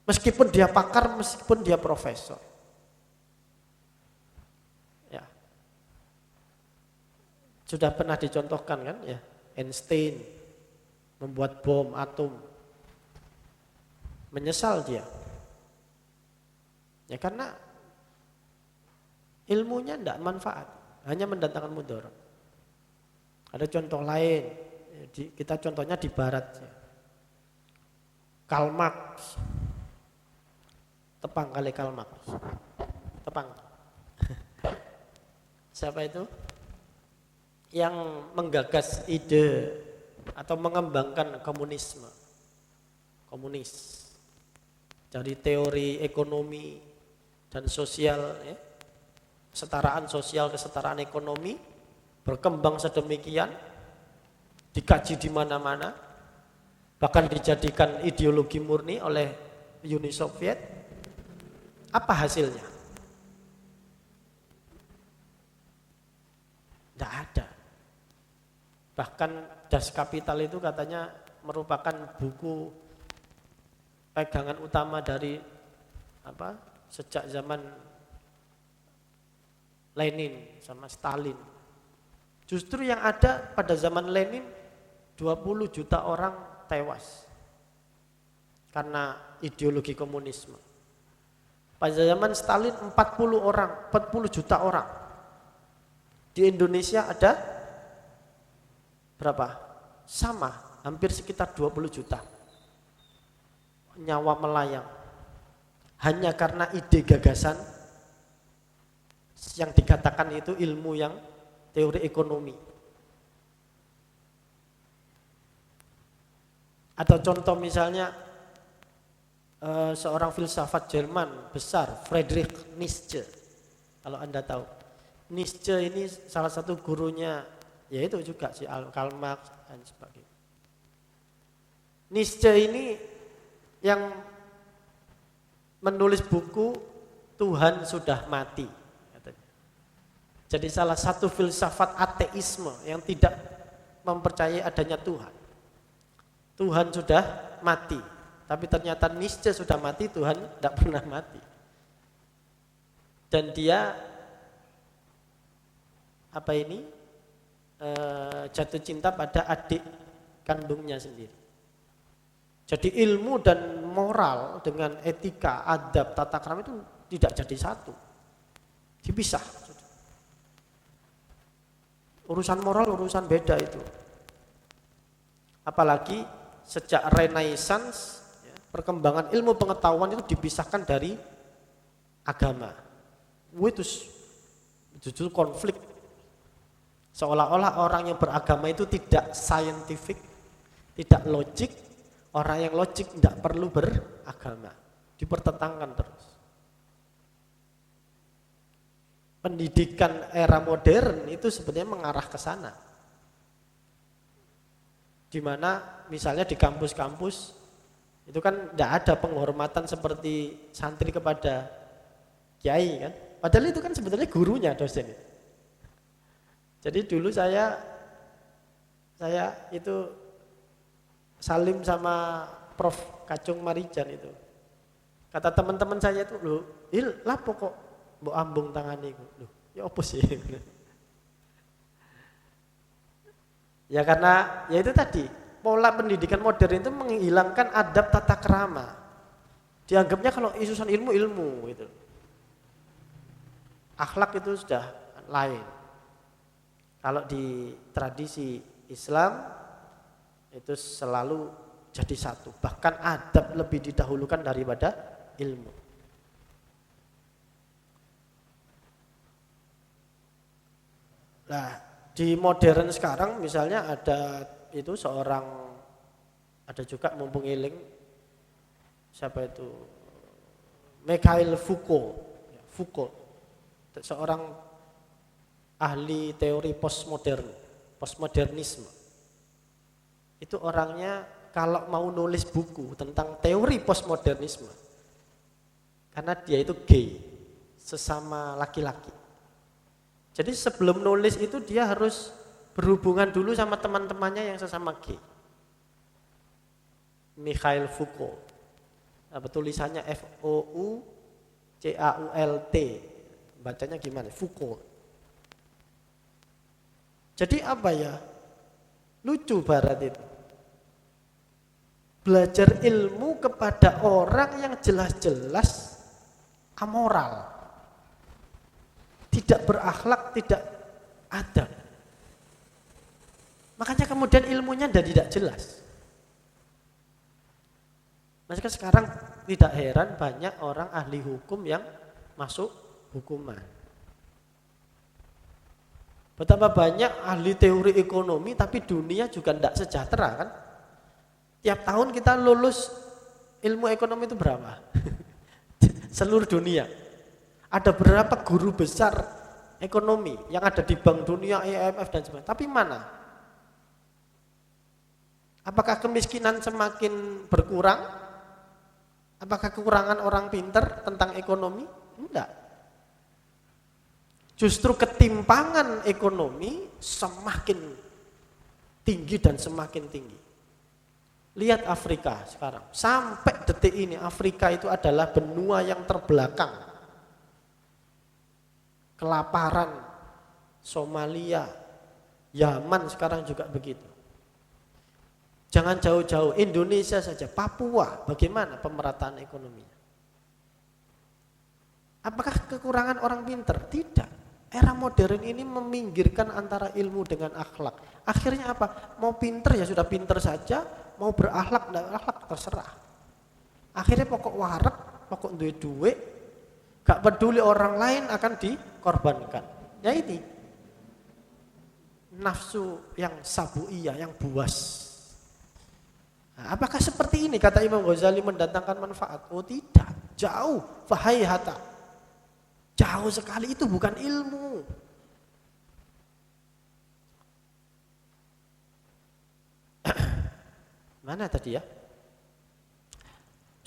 Meskipun dia pakar, meskipun dia profesor. Sudah pernah dicontohkan kan ya, Einstein membuat bom atom. Menyesal dia. Ya karena ilmunya tidak manfaat, hanya mendatangkan mudarat. Ada contoh lain, kita contohnya di barat. Karl Marx. Tepang kali Karl Marx. Tepang. Siapa itu? Yang menggagas ide atau mengembangkan komunis dari teori ekonomi dan sosial ya, kesetaraan sosial, kesetaraan ekonomi, berkembang sedemikian, dikaji di mana-mana, bahkan dijadikan ideologi murni oleh Uni Soviet. Apa hasilnya? Tidak ada. Bahkan Das Kapital itu katanya merupakan buku pegangan utama dari sejak zaman Lenin sama Stalin. Justru yang ada pada zaman Lenin 20 juta orang tewas karena ideologi komunisme. Pada zaman Stalin 40 juta orang. Di Indonesia ada berapa? Sama, hampir sekitar 20 juta. Nyawa melayang. Hanya karena ide gagasan yang dikatakan itu ilmu yang teori ekonomi. Atau contoh misalnya seorang filsafat Jerman besar, Friedrich Nietzsche. Kalau Anda tahu, Nietzsche ini salah satu gurunya, yaitu juga si Karl Marx dan sebagainya. Nietzsche ini yang menulis buku Tuhan Sudah Mati, katanya. Jadi salah satu filsafat ateisme yang tidak mempercayai adanya Tuhan. Tuhan sudah mati, tapi ternyata Nietzsche sudah mati, Tuhan tidak pernah mati. Dan dia jatuh cinta pada adik kandungnya sendiri. Jadi ilmu dan moral dengan etika, adab, tata krama itu tidak jadi satu, dipisah. Urusan moral, urusan beda itu. Apalagi sejak Renaissance, perkembangan ilmu pengetahuan itu dipisahkan dari agama. Itu justru konflik. Seolah-olah orang yang beragama itu tidak scientific, tidak logik. Orang yang logik tidak perlu beragama. Dipertentangkan terus. Pendidikan era modern itu sebenarnya mengarah ke sana. Di mana misalnya di kampus-kampus itu kan tidak ada penghormatan seperti santri kepada kiai kan. Padahal itu kan sebenarnya gurunya dosen. Jadi dulu saya itu salim sama Prof. Kacung Marijan itu. Kata teman-teman saya itu, loh, lah pokok mbok ambung tangane iku. Loh, ya opo sih? Ya karena ya itu tadi, pola pendidikan modern itu menghilangkan adab tata krama. Dianggapnya kalau isusan ilmu gitu. Akhlak itu sudah lain. Kalau di tradisi Islam itu selalu jadi satu. Bahkan adab lebih didahulukan daripada ilmu. Nah, di modern sekarang misalnya ada itu ada juga mumpung iling, siapa itu? Mikhail Foucault, seorang ahli teori postmodernisme. Itu orangnya kalau mau nulis buku tentang teori postmodernisme, karena dia itu gay, sesama laki-laki. Jadi sebelum nulis itu dia harus berhubungan dulu sama teman-temannya yang sesama gay. Mikhail Foucault, tulisannya Foucault, bacanya gimana? Foucault. Jadi apa ya? Lucu barat itu. Belajar ilmu kepada orang yang jelas-jelas amoral, tidak berakhlak, tidak adab. Makanya kemudian ilmunya tidak jelas. Maka sekarang tidak heran banyak orang ahli hukum yang masuk hukuman. Betapa banyak ahli teori ekonomi tapi dunia juga tidak sejahtera kan? Tiap tahun kita lulus ilmu ekonomi itu berapa? Seluruh dunia. Ada berapa guru besar ekonomi yang ada di Bank Dunia, IMF dan sebagainya. Tapi mana? Apakah kemiskinan semakin berkurang? Apakah kekurangan orang pinter tentang ekonomi? Enggak. Justru ketimpangan ekonomi semakin tinggi dan semakin tinggi. Lihat Afrika sekarang. Sampai detik ini Afrika itu adalah benua yang terbelakang. Kelaparan, Somalia, Yaman sekarang juga begitu. Jangan jauh-jauh, Indonesia saja, Papua, bagaimana pemerataan ekonominya? Apakah kekurangan orang pinter? Tidak. Era modern ini meminggirkan antara ilmu dengan akhlak. Akhirnya apa? Mau pinter ya sudah pinter saja, mau berakhlak dan akhlak terserah. Akhirnya pokok warak, pokok duit, gak peduli orang lain akan dikorbankan. Ya ini nafsu yang sabuiyah, yang buas. Nah, apakah seperti ini kata Imam Ghazali mendatangkan manfaat? Oh tidak, jauh, fahayhata. Jauh sekali, itu bukan ilmu. Mana tadi ya?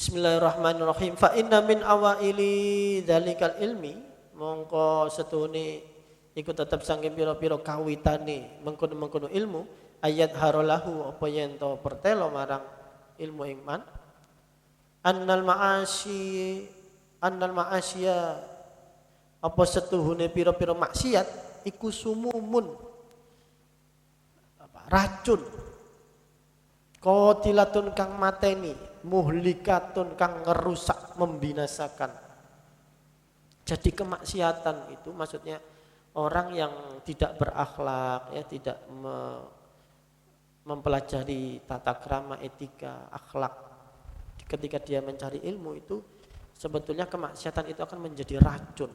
Bismillahirrahmanirrahim. Fa inna min awaili dzalikal ilmi, mongko setune iku tetep saking pira-pira kawitane mengkono-mengkono ilmu, ayat harolahu apa yen to pertelo marang ilmu iman. Annal ma'asya apa setuhune pira-pira maksiat iku sumumun, racun, qatilatun kang mateni, muhlikatun kang ngerusak, membinasakan. Jadi kemaksiatan itu maksudnya orang yang tidak berakhlak, ya tidak mempelajari tata krama, etika, akhlak. Ketika dia mencari ilmu itu sebetulnya kemaksiatan itu akan menjadi racun.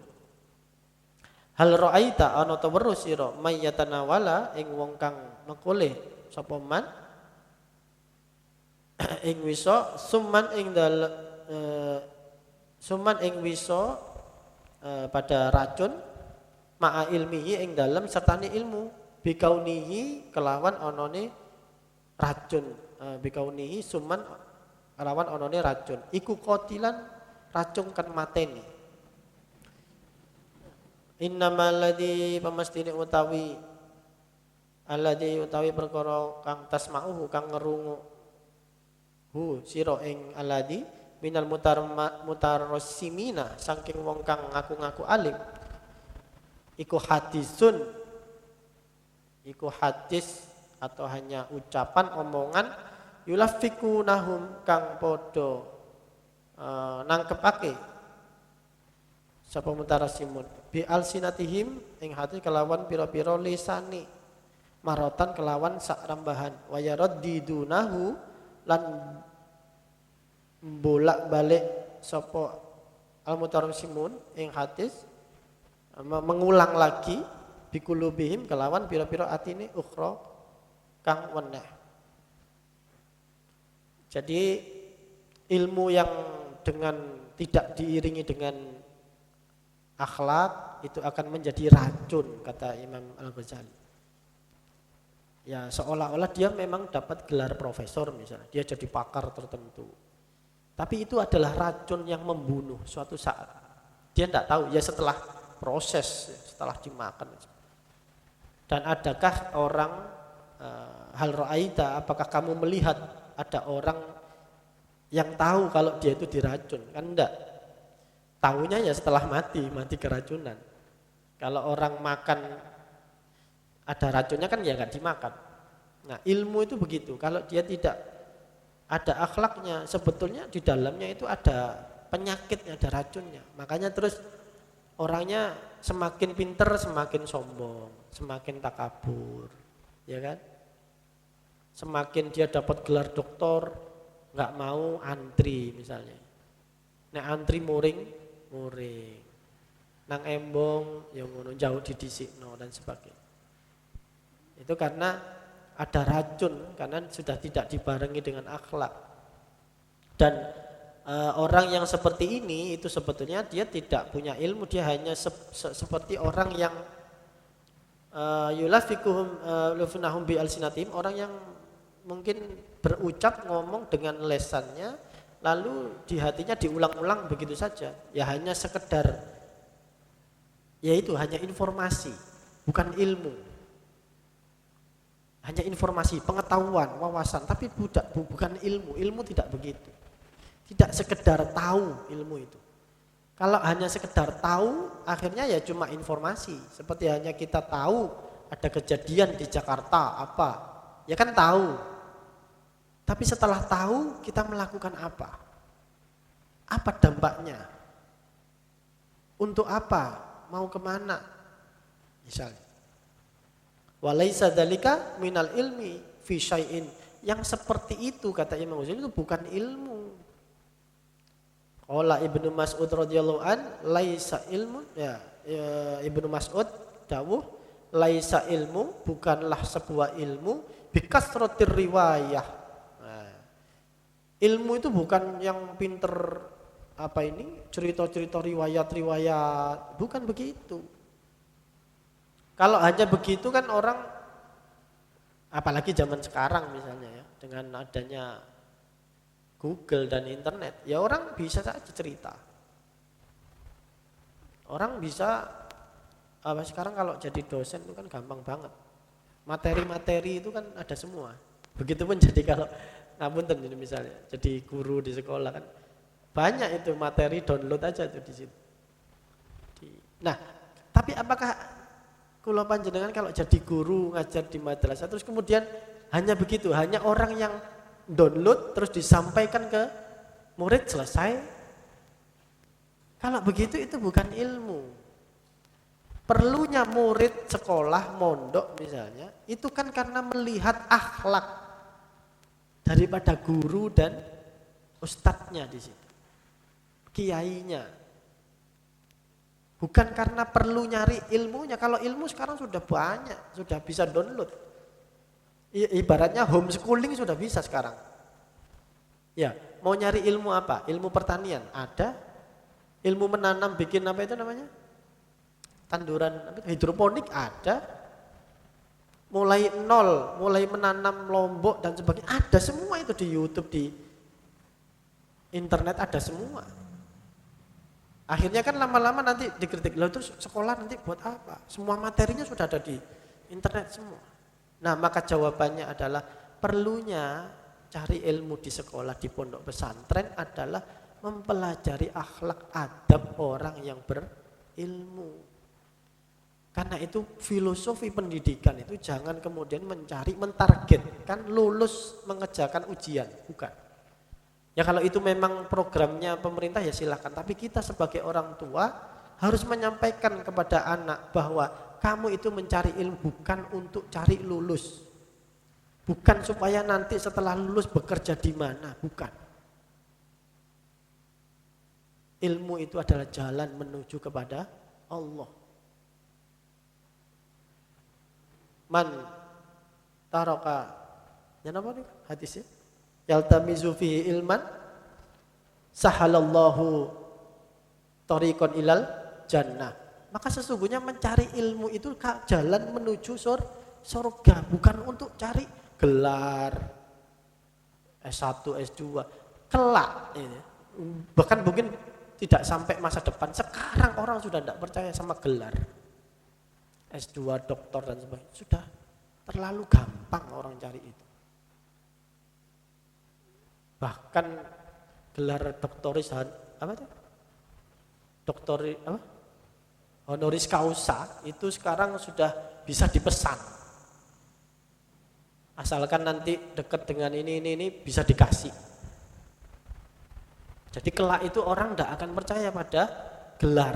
Hal ra'aita ana ta weruh sira mayyatanawala ing wong kang mengkoleh sapa man ing wisa summan ing wisa pada racun ma'a ilmihi ing dalem sertane ilmu bikaunihi kelawan onone racun bikaunihi summan kelawan onone racun iku qatilan racun kan mateni. Innamal ladzi pamastine utawi alladzi utawi perkara kang tasma'uhu kang ngerungu hu sira ing alladzi minal mutarassimina saking wong kang ngaku-ngaku alim iku hadisun, iku hadis atau hanya ucapan omongan yulafikunahum kang podo nangkepake sapa mutarassimun bi alsinatihim ing hati kelawan pira-pira lisani marotan kelawan sak rambahan wayarad didunahu lan bolak-balik sapa al-mutarassimun ing hadis mengulang lagi bikulubihim kelawan pira-pira atine ukhra kang weneh. Jadi ilmu yang dengan tidak diiringi dengan akhlak itu akan menjadi racun kata Imam Al-Ghazali. Ya seolah-olah dia memang dapat gelar profesor misalnya, dia jadi pakar tertentu. Tapi itu adalah racun yang membunuh suatu saat. Dia tidak tahu ya setelah proses, setelah dimakan. Dan adakah orang hal ra'aita, apakah kamu melihat ada orang yang tahu kalau dia itu diracun? Kan enggak. Tahunya ya setelah mati keracunan. Kalau orang makan ada racunnya kan ya nggak dimakan. Nah ilmu itu begitu. Kalau dia tidak ada akhlaknya, sebetulnya di dalamnya itu ada penyakitnya, ada racunnya. Makanya terus orangnya semakin pinter semakin sombong, semakin takabur, ya kan? Semakin dia dapat gelar doktor, nggak mau antri misalnya. Nek antri muring, nang embong, yang ngono jauh didisikno dan sebagainya. Itu karena ada racun, karena sudah tidak dibarengi dengan akhlak. Dan Orang yang seperti ini itu sebetulnya dia tidak punya ilmu, dia hanya seperti orang yang yulafikuhum lufunahum bi alsinatim, orang yang mungkin berucap ngomong dengan lesannya lalu di hatinya diulang-ulang begitu saja, ya hanya sekedar, yaitu hanya informasi, bukan ilmu, hanya informasi, pengetahuan, wawasan, tapi bukan ilmu. Ilmu tidak begitu, tidak sekedar tahu ilmu itu. Kalau hanya sekedar tahu, akhirnya ya cuma informasi. Seperti hanya kita tahu ada kejadian di Jakarta apa, ya kan tahu. Tapi setelah tahu kita melakukan apa? Apa dampaknya? Untuk apa? Mau kemana? Misalnya, walaisa dzalika minal ilmi fi syai'in. Yang seperti itu kata Imam Ghazali itu bukan ilmu. Qala Ibnu Mas'ud radhiyallahu an, laisa ilmun, ya Ibnu Mas'ud dawuh, laisa ilmu, bukanlah sebuah ilmu bikasratir riwayah. Nah, ilmu itu bukan yang pinter apa ini, cerita-cerita riwayat-riwayat, bukan begitu. Kalau hanya begitu kan orang, apalagi zaman sekarang misalnya ya, dengan adanya Google dan internet, ya orang bisa saja cerita. Orang bisa, sekarang kalau jadi dosen itu kan gampang banget. Materi-materi itu kan ada semua. Begitupun jadi kalau ngapunten ini misalnya, jadi guru di sekolah kan banyak itu materi, download aja tuh di situ. Nah, tapi apakah kula panjenengan kalau jadi guru ngajar di madrasah terus kemudian hanya begitu, hanya orang yang download terus disampaikan ke murid selesai? Kalau begitu itu bukan ilmu. Perlunya murid sekolah, mondok misalnya, itu kan karena melihat akhlak daripada guru dan ustadznya di situ, kiainya. Bukan karena perlu nyari ilmunya. Kalau ilmu sekarang sudah banyak, sudah bisa download. Ibaratnya homeschooling sudah bisa sekarang. Ya, mau nyari ilmu apa? Ilmu pertanian ada, ilmu menanam bikin apa itu namanya? Tanduran hidroponik ada. Mulai nol, mulai menanam lombok dan sebagainya ada semua itu di YouTube, di internet ada semua. Akhirnya kan lama-lama nanti dikritik, lalu terus sekolah nanti buat apa? Semua materinya sudah ada di internet semua. Nah, maka jawabannya adalah perlunya cari ilmu di sekolah, di pondok pesantren adalah mempelajari akhlak adab orang yang berilmu. Karena itu filosofi pendidikan itu jangan kemudian mentargetkan lulus mengerjakan ujian, bukan. Ya kalau itu memang programnya pemerintah ya silakan, tapi kita sebagai orang tua harus menyampaikan kepada anak bahwa kamu itu mencari ilmu bukan untuk cari lulus. Bukan supaya nanti setelah lulus bekerja di mana, bukan. Ilmu itu adalah jalan menuju kepada Allah. Man taraka, ya apa nih hadisnya? Yaltamizu fihi ilman sahalallahu tariqan ilal jannah. Maka sesungguhnya mencari ilmu itu jalan menuju surga, bukan untuk cari gelar S1, S2 kelak ini. Bahkan mungkin tidak sampai masa depan. Sekarang orang sudah tidak percaya sama gelar S2, doktor dan sebagainya. Sudah terlalu gampang orang cari itu. Bahkan gelar doktoris apa itu? Honoris causa itu sekarang sudah bisa dipesan. Asalkan nanti dekat dengan ini bisa dikasih. Jadi kelak itu orang tidak akan percaya pada gelar.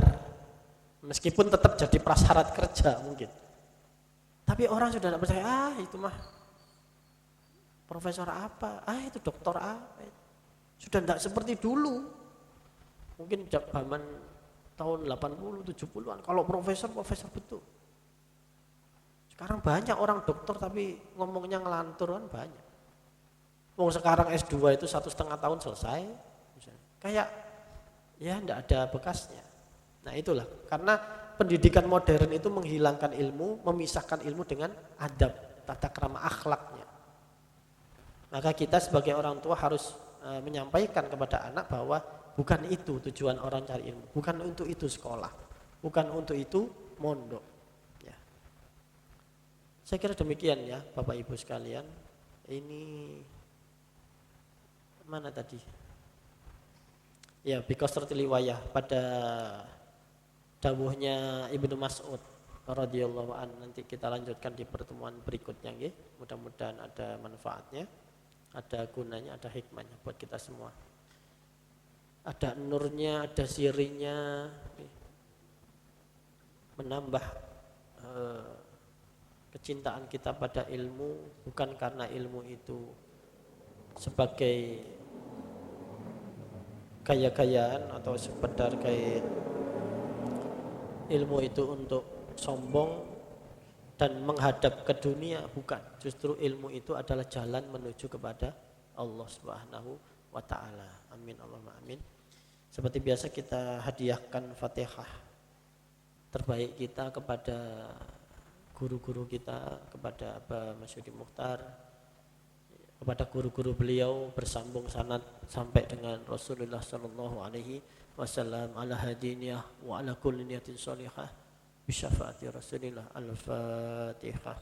Meskipun tetap jadi prasyarat kerja mungkin. Tapi orang sudah tidak percaya, itu mah profesor apa, itu doktor apa. Sudah tidak seperti dulu. Mungkin zaman tahun 80, 70-an. Kalau profesor betul. Sekarang banyak orang dokter tapi ngomongnya ngelantur kan banyak. Wong sekarang S2 itu 1,5 tahun selesai. Misalnya. kayak ya tidak ada bekasnya. Nah itulah, karena pendidikan modern itu menghilangkan ilmu, memisahkan ilmu dengan adab, tata krama akhlaknya. Maka kita sebagai orang tua harus menyampaikan kepada anak bahwa bukan itu tujuan orang cari ilmu, bukan untuk itu sekolah, bukan untuk itu mondok. Ya. Saya kira demikian ya Bapak Ibu sekalian. Ini mana tadi? Ya, bikasratil riwayah pada dawuhnya Ibnu Mas'ud radhiyallahu an. Nanti kita lanjutkan di pertemuan berikutnya nggih. Mudah-mudahan ada manfaatnya, ada gunanya, ada hikmahnya buat kita semua. Ada nurnya, ada sirinya, menambah kecintaan kita pada ilmu, bukan karena ilmu itu sebagai gaya-gayaan atau sekedar kayak ilmu itu untuk sombong dan menghadap ke dunia, bukan. Justru ilmu itu adalah jalan menuju kepada Allah Subhanahu wa taala. Amin Allahumma amin. Seperti biasa kita hadiahkan Fatihah terbaik kita kepada guru-guru kita, kepada Abah Masyudi Mukhtar, kepada guru-guru beliau, bersambung sanad sampai dengan Rasulullah sallallahu alaihi wasallam, ala hadiniyah wa ala kulli niyatin shalihah bi syafaati Rasulillah. Al-Fatihah.